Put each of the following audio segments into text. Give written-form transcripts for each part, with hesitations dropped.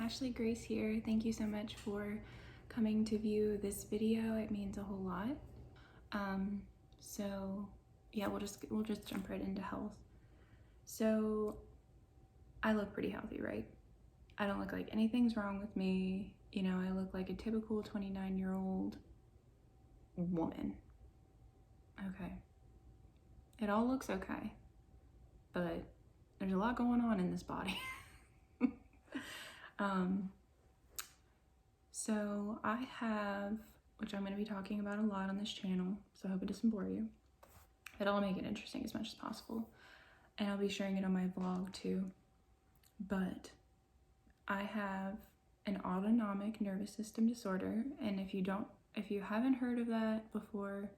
Ashley Grace here. Thank you so much for coming to view this video. It means a whole lot. So yeah, we'll just jump right into health. So I look pretty healthy, right? I don't look like anything's wrong with me. You know, I look like a typical 29-year-old woman. Okay. It all looks okay, but there's a lot going on in this body. So I have, which I'm going to be talking about a lot on this channel, so I hope it doesn't bore you, but I'll make it interesting as much as possible, and I'll be sharing it on my vlog too. But I have an autonomic nervous system disorder, and if you haven't heard of that before,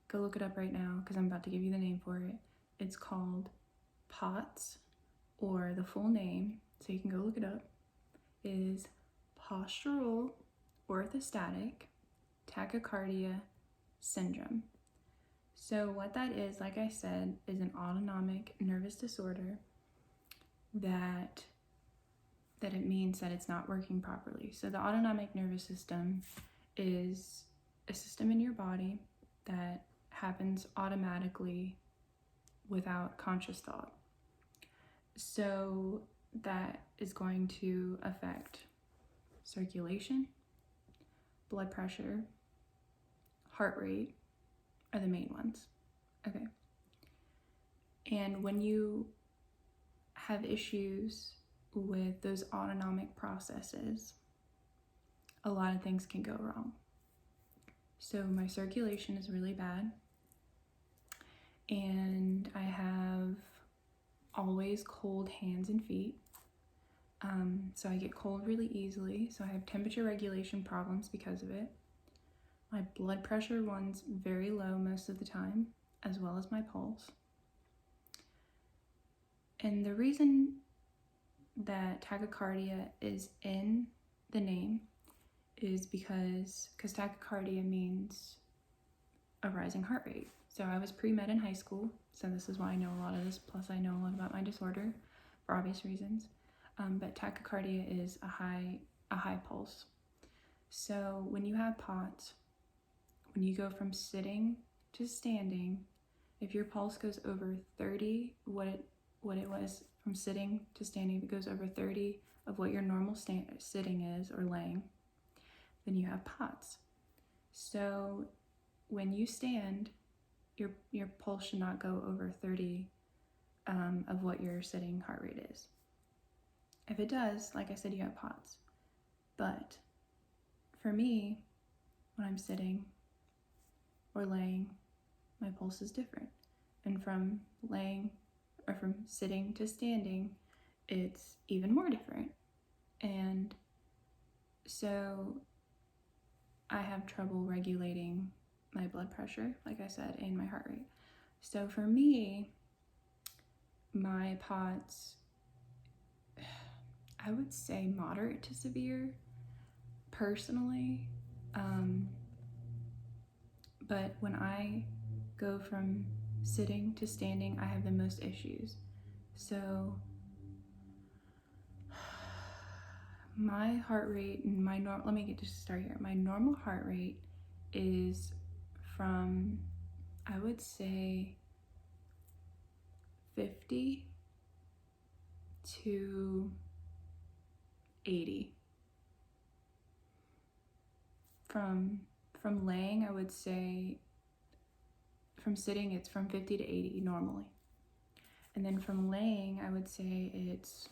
go look it up right now because I'm about to give you the name for it. It's called POTS, or the full name, so you can go look it up, is postural orthostatic tachycardia syndrome. So what that is, like I said, is an autonomic nervous disorder that it means that it's not working properly. So the autonomic nervous system is a system in your body that happens automatically without conscious thought. So that is going to affect circulation, blood pressure, heart rate are the main ones. Okay. And when you have issues with those autonomic processes, a lot of things can go wrong. So my circulation is really bad, and I have always cold hands and feet. So I get cold really easily, so I have temperature regulation problems because of it. My blood pressure runs very low most of the time, as well as my pulse. And the reason that tachycardia is in the name is because tachycardia means a rising heart rate. So I was pre-med in high school, so this is why I know a lot of this, plus I know a lot about my disorder for obvious reasons. But tachycardia is a high pulse. So when you have POTS, when you go from sitting to standing, if your pulse goes over 30, what it was from sitting to standing, if it goes over 30 of what your normal sitting is or laying, then you have POTS. So when you stand, your pulse should not go over 30 of what your sitting heart rate is. If it does, like I said, you have POTS. But for me, when I'm sitting or laying, my pulse is different. And from sitting to standing, it's even more different. And so I have trouble regulating my blood pressure, like I said, and my heart rate. So for me, my POTS, I would say moderate to severe, personally. But when I go from sitting to standing, I have the most issues. So my heart rate and let me just start here. My normal heart rate is from, I would say, 50 to 80. From laying, I would say, from sitting, it's from 50 to 80 normally. And then from laying, I would say it's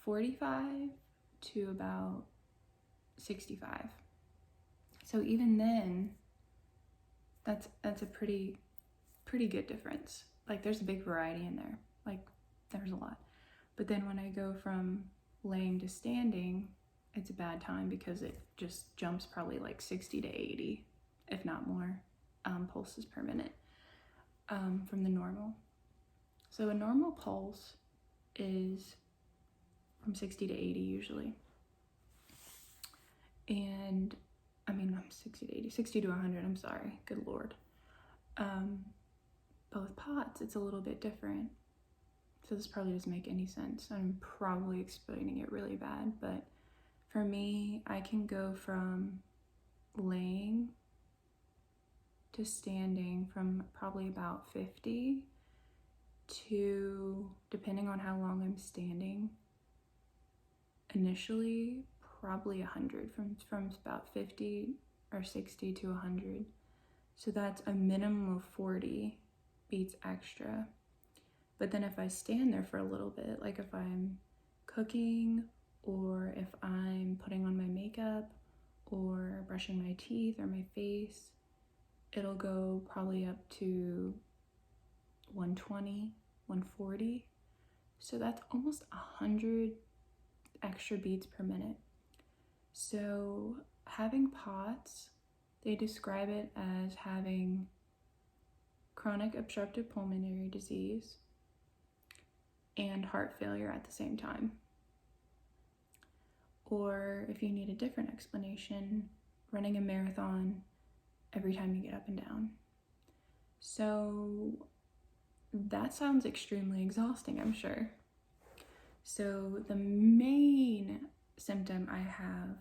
45 to about 65. So even then, that's a pretty good difference. Like, there's a big variety in there. Like, there's a lot. But then when I go from laying to standing, it's a bad time because it just jumps probably like 60 to 80, if not more, pulses per minute from the normal. So a normal pulse is from 60 to 80 usually. And I mean, I'm 60 to 80, 60 to 100, I'm sorry, good Lord. But with POTS, it's a little bit different. So this probably doesn't make any sense. I'm probably explaining it really bad, but for me, I can go from laying to standing from probably about 50 to, depending on how long I'm standing, initially probably 100, from about 50 or 60 to 100. So that's a minimum of 40 beats extra. But then if I stand there for a little bit, like if I'm cooking or if I'm putting on my makeup or brushing my teeth or my face, it'll go probably up to 120, 140. So that's almost 100 extra beats per minute. So having POTS, they describe it as having chronic obstructive pulmonary disease and heart failure at the same time. Or if you need a different explanation, running a marathon every time you get up and down. So that sounds extremely exhausting, I'm sure. So the main symptom I have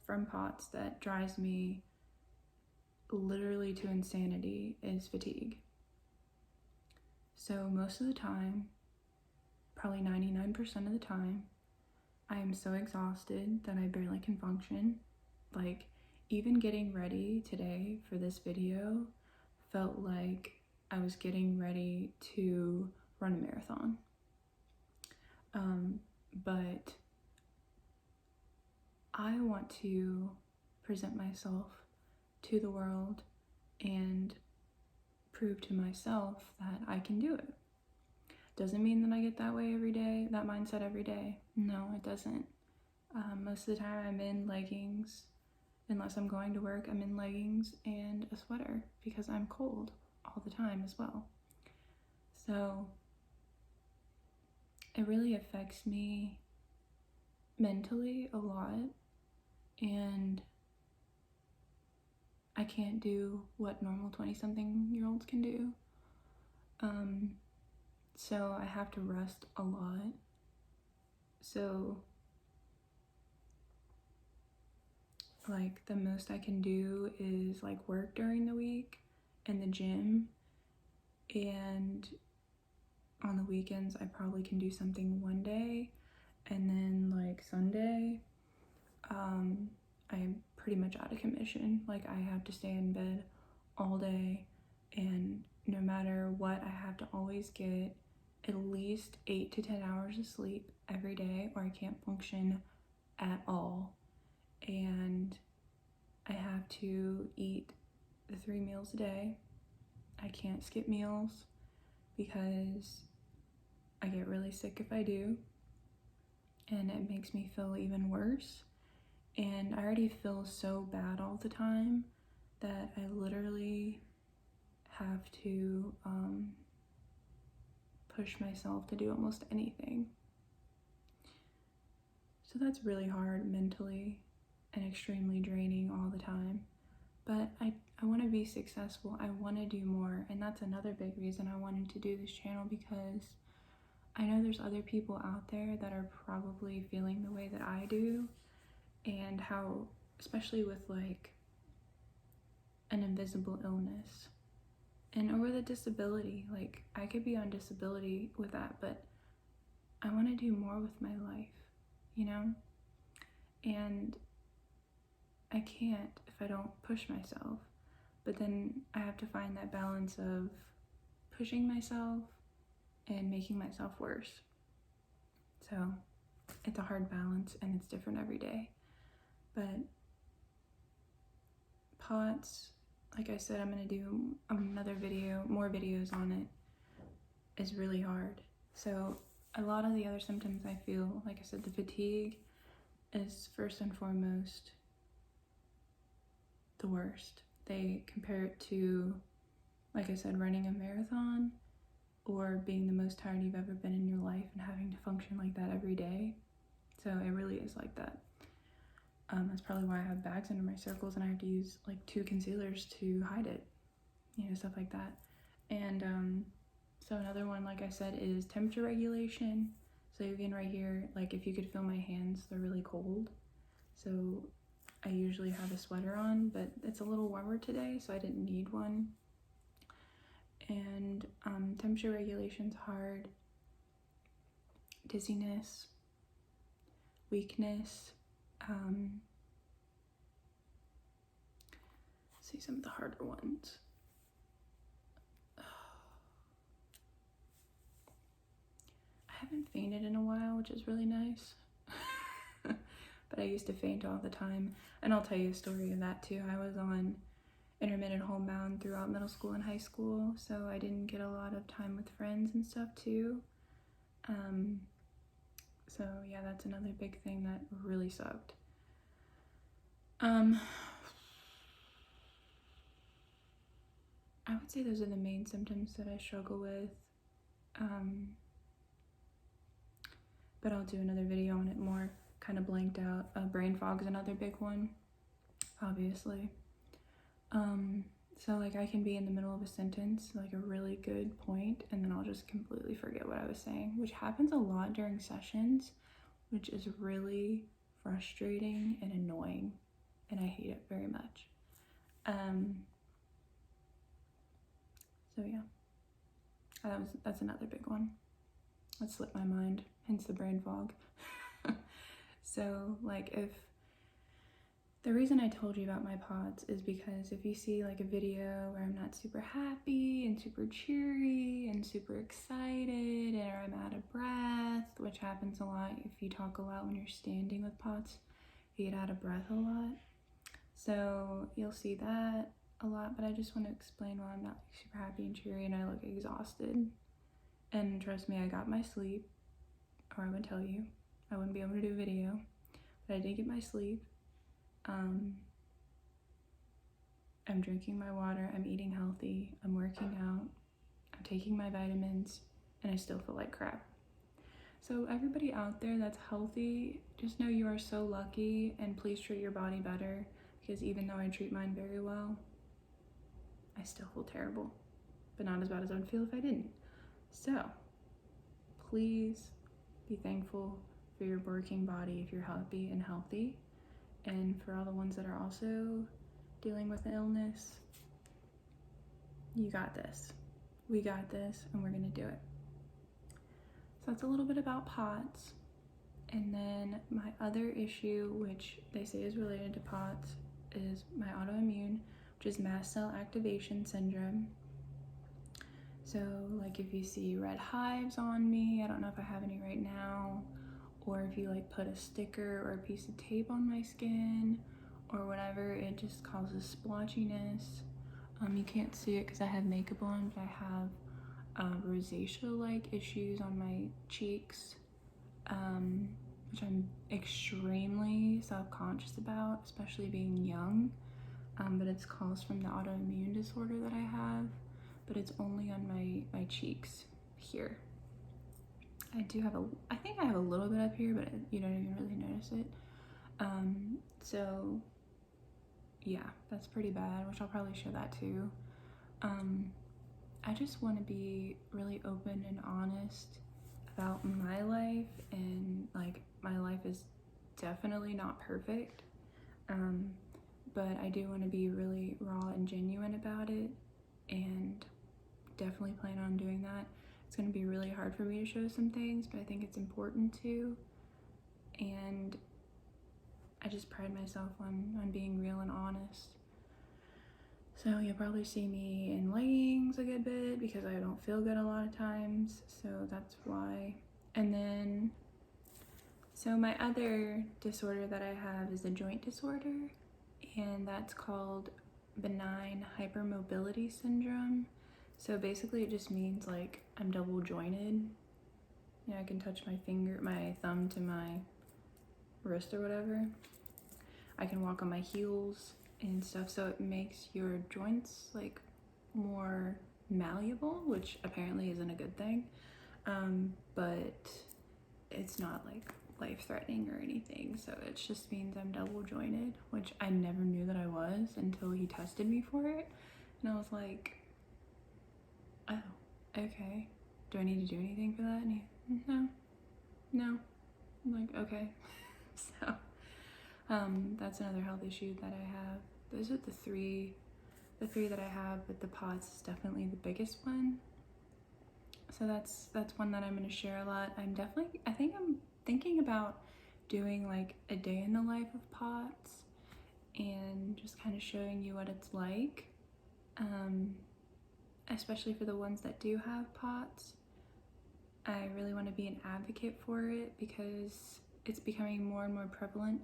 from POTS that drives me literally to insanity is fatigue. So most of the time, probably 99% of the time, I am so exhausted that I barely can function. Like, even getting ready today for this video felt like I was getting ready to run a marathon. But I want to present myself to the world and prove to myself that I can do it. Doesn't mean that I get that way every day, that mindset every day. No, it doesn't. Most of the time I'm in leggings. Unless I'm going to work, I'm in leggings and a sweater because I'm cold all the time as well. So it really affects me mentally a lot, and I can't do what normal 20-something-year-olds can do. So I have to rest a lot. So like the most I can do is like work during the week in the gym, and on the weekends I probably can do something one day, and then like Sunday I'm pretty much out of commission. Like I have to stay in bed all day, and no matter what, I have to always get at least 8 to 10 hours of sleep every day or I can't function at all. And I have to eat the 3 meals a day. I can't skip meals because I get really sick if I do, and it makes me feel even worse. And I already feel so bad all the time that I literally have to push myself to do almost anything. So that's really hard mentally and extremely draining all the time. But I want to be successful. I want to do more. And that's another big reason I wanted to do this channel, because I know there's other people out there that are probably feeling the way that I do, and how, especially with like an invisible illness and or the disability, like I could be on disability with that, but I want to do more with my life, you know? And I can't if I don't push myself. But then I have to find that balance of pushing myself and making myself worse. So it's a hard balance, and it's different every day. But POTS, like I said, I'm going to do another video, more videos on it, is really hard. So a lot of the other symptoms I feel, like I said, the fatigue is first and foremost the worst. They compare it to, like I said, running a marathon or being the most tired you've ever been in your life and having to function like that every day. So it really is like that. That's probably why I have bags under my circles and I have to use like 2 concealers to hide it, you know, stuff like that. And So another one, like I said, is temperature regulation. So again, right here, like if you could feel my hands, they're really cold. So I usually have a sweater on, but it's a little warmer today, so I didn't need one. And temperature regulation's hard. Dizziness, weakness. See some of the harder ones. I haven't fainted in a while, which is really nice. But I used to faint all the time. And I'll tell you a story of that too. I was on intermittent homebound throughout middle school and high school, so I didn't get a lot of time with friends and stuff too. So yeah, that's another big thing that really sucked. I would say those are the main symptoms that I struggle with. But I'll do another video on it more. Kind of blanked out. Brain fog is another big one, obviously. So like I can be in the middle of a sentence, like a really good point, and then I'll just completely forget what I was saying, which happens a lot during sessions, which is really frustrating and annoying, and I hate it very much. So yeah, that's another big one. That slipped my mind, hence the brain fog. So like if the reason I told you about my POTS is because if you see like a video where I'm not super happy and super cheery and super excited, or I'm out of breath, which happens a lot if you talk a lot when you're standing with POTS, you get out of breath a lot. So you'll see that a lot, but I just want to explain why I'm not like, super happy and cheery and I look exhausted. And trust me, I got my sleep, or I would tell you. I wouldn't be able to do a video, but I did get my sleep. I'm drinking my water, I'm eating healthy, I'm working out, I'm taking my vitamins, and I still feel like crap. So everybody out there that's healthy, just know you are so lucky, and please treat your body better, because even though I treat mine very well, I still feel terrible, but not as bad as I would feel if I didn't. So please be thankful for your working body if you're happy and healthy. And for all the ones that are also dealing with an illness, you got this. We got this, and we're gonna do it. So that's a little bit about POTS. And then my other issue, which they say is related to POTS, is my autoimmune, which is mast cell activation syndrome. So like if you see red hives on me, I don't know if I have any right now, or if you like put a sticker or a piece of tape on my skin or whatever, it just causes splotchiness. You can't see it because I have makeup on, but I have rosacea-like issues on my cheeks, which I'm extremely self-conscious about, especially being young. But it's caused from the autoimmune disorder that I have, but it's only on my cheeks here. I think I have a little bit up here, but you don't even really notice it. So yeah, that's pretty bad, which I'll probably show that too. I just want to be really open and honest about my life, and like my life is definitely not perfect, but I do want to be really raw and genuine about it, and definitely plan on doing that. It's going to be really hard for me to show some things, but I think it's important to, and I just pride myself on being real and honest. So you'll probably see me in leggings a good bit because I don't feel good a lot of times, so that's why. And then, so my other disorder that I have is a joint disorder, and that's called benign hypermobility syndrome. So basically it just means like I'm double jointed. Yeah, I can touch my thumb to my wrist or whatever. I can walk on my heels and stuff, so it makes your joints like more malleable, which apparently isn't a good thing. But it's not like life-threatening or anything, so it just means I'm double jointed, which I never knew that I was until he tested me for it, and I was like, oh, okay. do I need to do anything for that? And he, no. I'm like, okay. So, that's another health issue that I have. Those are the three that I have, but the POTS is definitely the biggest one. So that's one that I'm going to share a lot. I think I'm thinking about doing like a day in the life of POTS and just kind of showing you what it's like, especially for the ones that do have POTS. I really want to be an advocate for it because it's becoming more and more prevalent.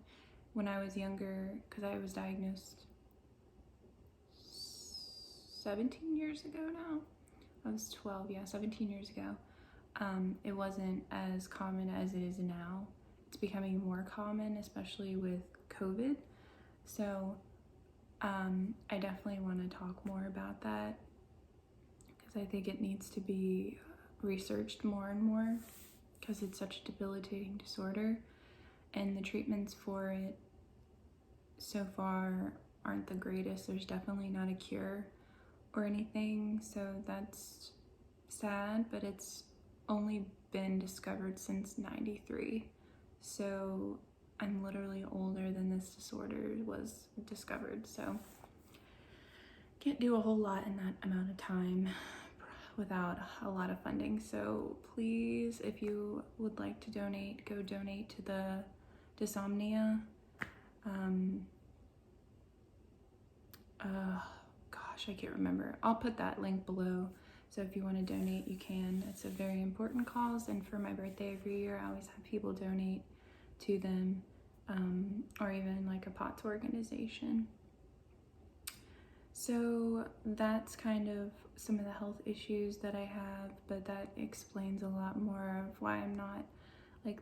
When I was younger, because I was diagnosed 17 years ago now. I was 12, 17 years ago. It wasn't as common as it is now. It's becoming more common, especially with COVID. So I definitely want to talk more about that because I think it needs to be researched more and more because it's such a debilitating disorder, and the treatments for it so far aren't the greatest. There's definitely not a cure or anything, so that's sad, but it's only been discovered since '93. So I'm literally older than this disorder was discovered, so can't do a whole lot in that amount of time without a lot of funding. So please, if you would like to donate, go donate to the Dysomnia. Gosh, I can't remember. I'll put that link below. So if you want to donate, you can. It's a very important cause, and for my birthday every year, I always have people donate to them, or even like a POTS organization. So that's kind of some of the health issues that I have, but that explains a lot more of why I'm not like,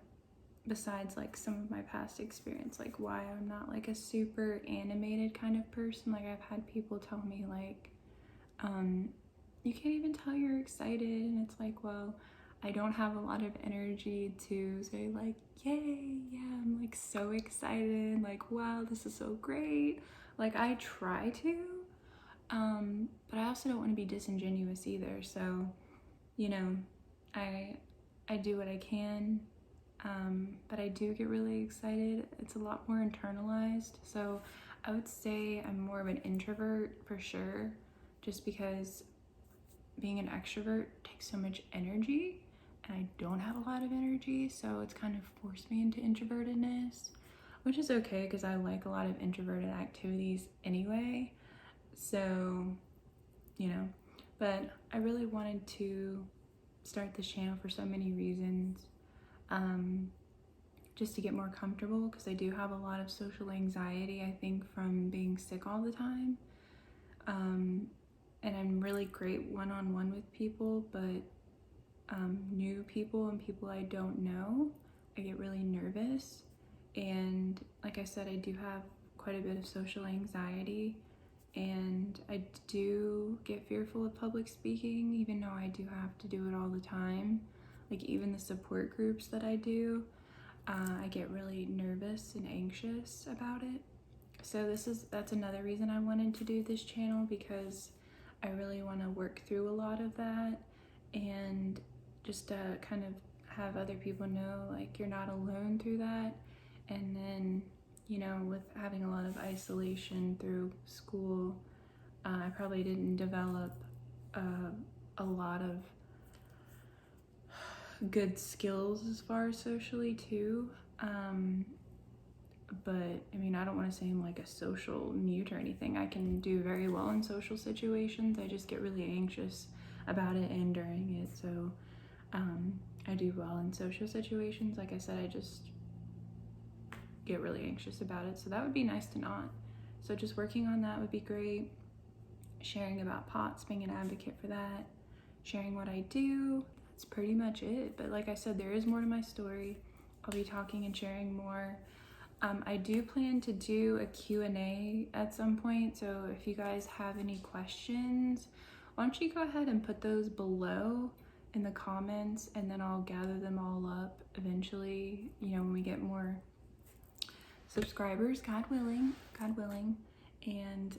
besides like some of my past experience, like why I'm not like a super animated kind of person. Like I've had people tell me like, you can't even tell you're excited, and it's like, well, I don't have a lot of energy to say like, yay, yeah, I'm like so excited, like wow, this is so great. Like I try to, but I also don't want to be disingenuous either. So, you know, I do what I can, but I do get really excited. It's a lot more internalized. So I would say I'm more of an introvert for sure, just because being an extrovert takes so much energy, and I don't have a lot of energy, so it's kind of forced me into introvertedness, which is okay because I like a lot of introverted activities anyway. So, you know, but I really wanted to start this channel for so many reasons. Just to get more comfortable, because I do have a lot of social anxiety, I think, from being sick all the time. And I'm really great one-on-one with people, but new people and people I don't know, I get really nervous. And like I said, I do have quite a bit of social anxiety, and I do get fearful of public speaking, even though I do have to do it all the time. Like even the support groups that I do, I get really nervous and anxious about it. So that's another reason I wanted to do this channel, because I really want to work through a lot of that, and just to kind of have other people know like you're not alone through that. And then, you know, with having a lot of isolation through school, I probably didn't develop a lot of good skills as far as socially too. But I mean, I don't want to say I'm like a social mute or anything. I can do very well in social situations. I just get really anxious about it and during it. So I do well in social situations. Like I said, I just get really anxious about it. So that would be nice to not. So just working on that would be great. Sharing about POTS, being an advocate for that, sharing what I do. That's pretty much it. But like I said, there is more to my story. I'll be talking and sharing more. I do plan to do a Q&A at some point, so if you guys have any questions, why don't you go ahead and put those below in the comments, and then I'll gather them all up eventually, you know, when we get more subscribers, God willing, and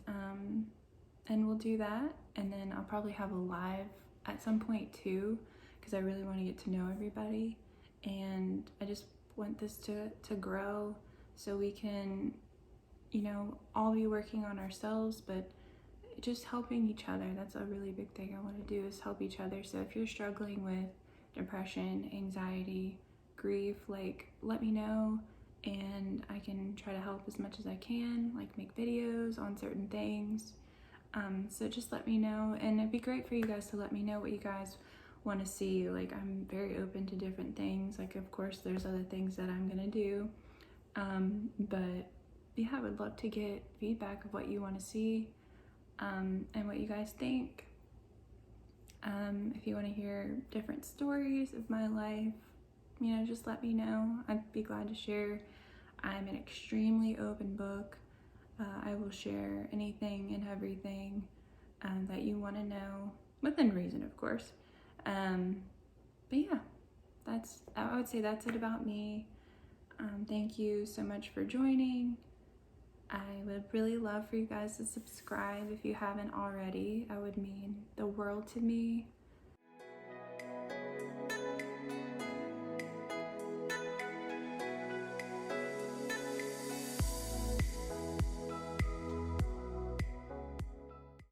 we'll do that. And then I'll probably have a live at some point too, because I really want to get to know everybody, and I just want this to grow so we can, all be working on ourselves, but just helping each other. That's a really big thing I want to do, is help each other. So if you're struggling with depression, anxiety, grief, like, let me know, and I can try to help as much as I can, like make videos on certain things. So just let me know, and it'd be great for you guys to let me know what you guys want to see. Like, I'm very open to different things. Like, of course, there's other things that I'm gonna do, but yeah, I would love to get feedback of what you want to see, and what you guys think. If you want to hear different stories of my life, just let me know. I'd be glad to share. I'm an extremely open book. I will share anything and everything that you want to know, within reason, of course. But yeah, I would say that's it about me. Thank you so much for joining. I would really love for you guys to subscribe if you haven't already. That would mean the world to me.